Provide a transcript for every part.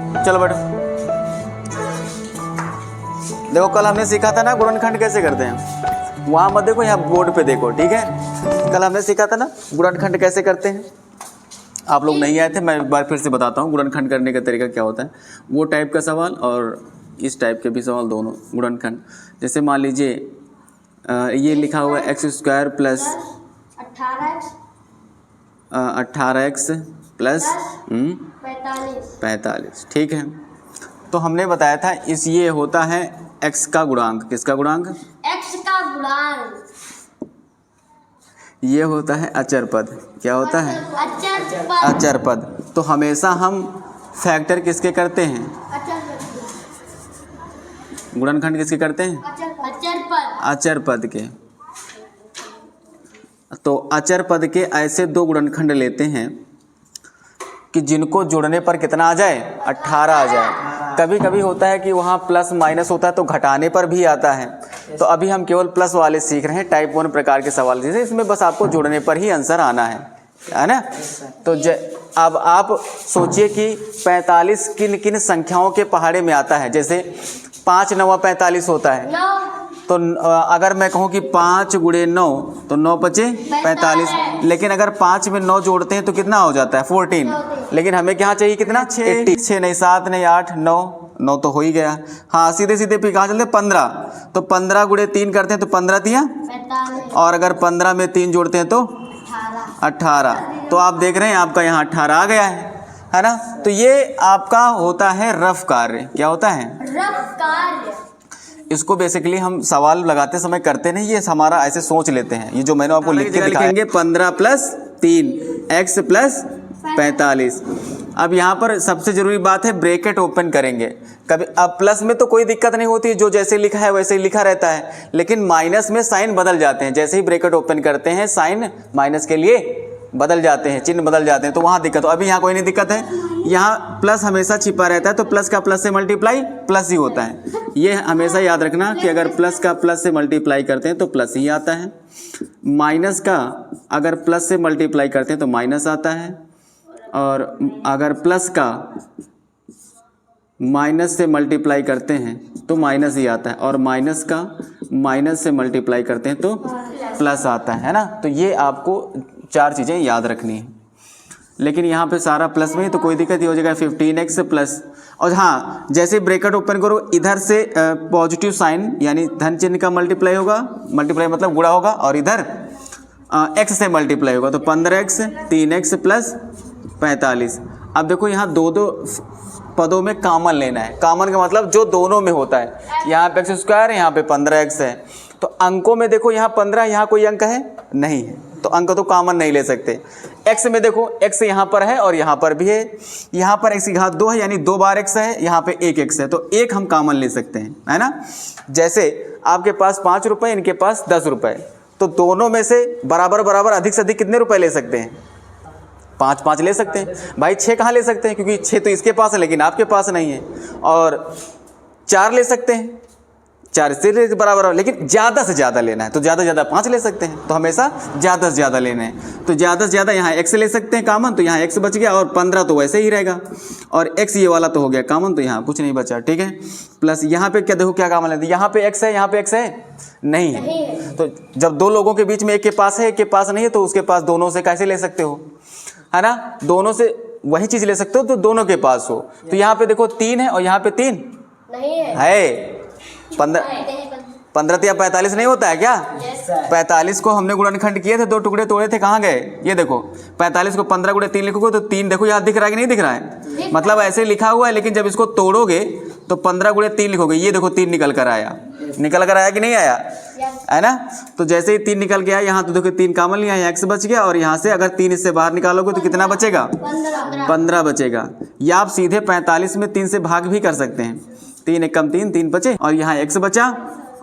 चलो बैठो। देखो कल हमने सीखा था ना गुणनखंड कैसे करते हैं, वहाँ मत देखो, यहाँ बोर्ड पे देखो, ठीक है। कल हमने सीखा था ना गुणनखंड कैसे करते हैं। आप लोग नहीं आए थे, मैं एक बार फिर से बताता हूँ गुणनखंड करने का तरीका क्या होता है। वो टाइप का सवाल और इस टाइप के भी सवाल, दोनों गुणनखंड। जैसे मान लीजिए ये लिखा हुआ है x² प्लस 18x प्लस 45, ठीक है। तो हमने बताया था इस ये होता है x का गुणांक। किसका गुणांक? x का गुणांक। ये होता है अचर पद। क्या होता है? अचर पद। अचर पद। तो हमेशा हम फैक्टर किसके करते हैं? गुणनखंड किसके करते हैं? अचर पद। अचर पद के। तो अचर पद के ऐसे दो गुणनखंड लेते हैं कि जिनको जोड़ने पर कितना आ जाए? 18 आ जाए। कभी कभी होता है कि वहाँ प्लस माइनस होता है तो घटाने पर भी आता है। तो अभी हम केवल प्लस वाले सीख रहे हैं, टाइप 1 प्रकार के सवाल। जैसे इसमें बस आपको जोड़ने पर ही आंसर आना है ना। तो अब आप सोचिए कि 45 किन किन संख्याओं के पहाड़े में आता है। जैसे 5 9 45 होता है। तो अगर मैं कहूँ कि 5 × 9 तो 9 × 5 45। लेकिन अगर 5 में 9 जोड़ते हैं तो कितना हो जाता है? 14। लेकिन हमें क्या चाहिए? कितना? 6 नहीं 7 नहीं 8 9 तो हो ही गया। हाँ सीधे सीधे फिर कहाँ चलते? 15। तो 15 × 3 करते हैं तो 15 तिया 45। और अगर 15 में 3 जोड़ते हैं तो 18। तो आप देख रहे हैं आपका यहाँ 18 आ गया है ना। तो ये आपका होता है रफ कार्य। क्या होता है? रफ कार्य। इसको बेसिकली हम सवाल लगाते समय करते नहीं, ये हमारा ऐसे सोच लेते हैं। ये जो मैंने आपको लिख के लिखेंगे 15 + 3 x + 45। अब यहाँ पर सबसे ज़रूरी बात है ब्रैकेट ओपन करेंगे। कभी अब प्लस में तो कोई दिक्कत नहीं होती, जो जैसे लिखा है वैसे ही लिखा रहता है। लेकिन माइनस में साइन बदल जाते हैं। जैसे ही ब्रैकेट ओपन करते हैं साइन माइनस के लिए बदल जाते हैं, चिन्ह बदल जाते हैं, तो वहाँ दिक्कत हो। अभी यहाँ कोई नहीं दिक्कत है। यहाँ प्लस हमेशा छिपा रहता है, तो प्लस का प्लस से मल्टीप्लाई प्लस ही होता है। ये हमेशा याद रखना कि अगर प्लस का प्लस से मल्टीप्लाई करते हैं तो प्लस ही आता है। माइनस का अगर प्लस से मल्टीप्लाई करते हैं तो माइनस आता है। और अगर प्लस का माइनस से मल्टीप्लाई करते हैं तो माइनस ही आता है। और माइनस का माइनस से मल्टीप्लाई करते हैं तो प्लस आता है ना। तो ये आपको 4 चीज़ें याद रखनी है। लेकिन यहाँ पे सारा प्लस में ही तो कोई दिक्कत नहीं हो जाएगा। 15x प्लस, और हाँ जैसे ब्रैकेट ओपन करो इधर से पॉजिटिव साइन यानी धन चिन्ह का मल्टीप्लाई होगा। मल्टीप्लाई मतलब गुणा होगा। और इधर x से मल्टीप्लाई होगा तो 15x 3x + 45। अब देखो यहाँ दो पदों में कॉमन लेना है। कॉमन का मतलब जो दोनों में होता है। यहाँ पे x², यहाँ पे 15x है। तो अंकों में देखो यहाँ 15, यहाँ कोई अंक है नहीं है, तो अंक तो कॉमन नहीं ले सकते। x में देखो x यहाँ पर है और यहाँ पर भी है। यहाँ पर x की घात 2 है यानी 2 बार x है, यहाँ पे 1 x है, तो 1 हम कॉमन ले सकते हैं, है ना। जैसे आपके पास 5 रुपये, इनके पास 10 रुपये, तो दोनों में से बराबर बराबर अधिक से अधिक कितने रुपए ले सकते हैं? 5 ले सकते हैं। भाई 6 कहाँ ले सकते हैं? क्योंकि 6 तो इसके पास है लेकिन आपके पास नहीं है। और 4 ले सकते हैं, 4 से बराबर, लेकिन ज़्यादा से ज़्यादा लेना है तो ज़्यादा से ज़्यादा 5 ले सकते हैं। तो हमेशा ज़्यादा से ज़्यादा लेने हैं। तो ज़्यादा से ज़्यादा यहाँ x ले सकते हैं कॉमन, तो यहाँ x बच गया। और 15 तो वैसे ही रहेगा। और x ये वाला तो हो गया कॉमन, तो यहाँ कुछ नहीं बचा, ठीक है। प्लस यहाँ पे क्या देखो क्या कॉमन लेते हैं? यहाँ पे x है, यहाँ पे x है नहीं है। तो जब दो लोगों के बीच में एक के पास है एक के पास नहीं है, तो उसके पास दोनों से कैसे ले सकते हो, है ना। दोनों से वही चीज़ ले सकते हो तो दोनों के पास हो। तो यहाँ पे देखो 3 है और यहाँ पे 3 नहीं है। 15 तिया 45 नहीं होता है क्या? 45 को हमने गुणनखंड किए थे, 2 टुकड़े तोड़े थे, कहाँ गए? ये देखो 45 को 15 × 3 लिखोगे तो 3 देखो यहाँ दिख रहा है कि नहीं दिख रहा है? मतलब ऐसे लिखा हुआ है, लेकिन जब इसको तोड़ोगे तो 15 × 3 लिखोगे, ये देखो 3 निकल कर आया कि नहीं आया, है ना। तो जैसे ही 3 निकल गया यहाँ, तो देखो 3 कॉमन लिया, यहाँ x बच गया। और यहाँ से अगर 3 इससे बाहर निकालोगे तो कितना बचेगा? 15 बचेगा। या आप सीधे 45 में 3 से भाग भी कर सकते हैं। 3 × 1 = 3, 3 बचे और यहाँ x बचा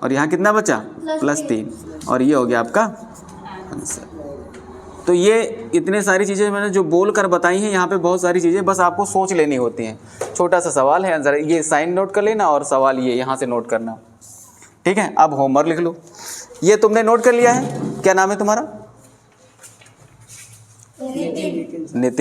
और यहाँ कितना बचा? +3। और ये हो गया आपका आंसर। तो ये इतने सारी चीज़ें मैंने जो बोल कर बताई हैं, यहाँ पे बहुत सारी चीज़ें बस आपको सोच लेनी होती हैं। छोटा सा सवाल है, आंसर ये साइन नोट कर लेना और सवाल ये यहाँ से नोट करना, ठीक है। अब होमवर्क लिख लो। ये तुमने नोट कर लिया है? क्या नाम है तुम्हारा? नितिन।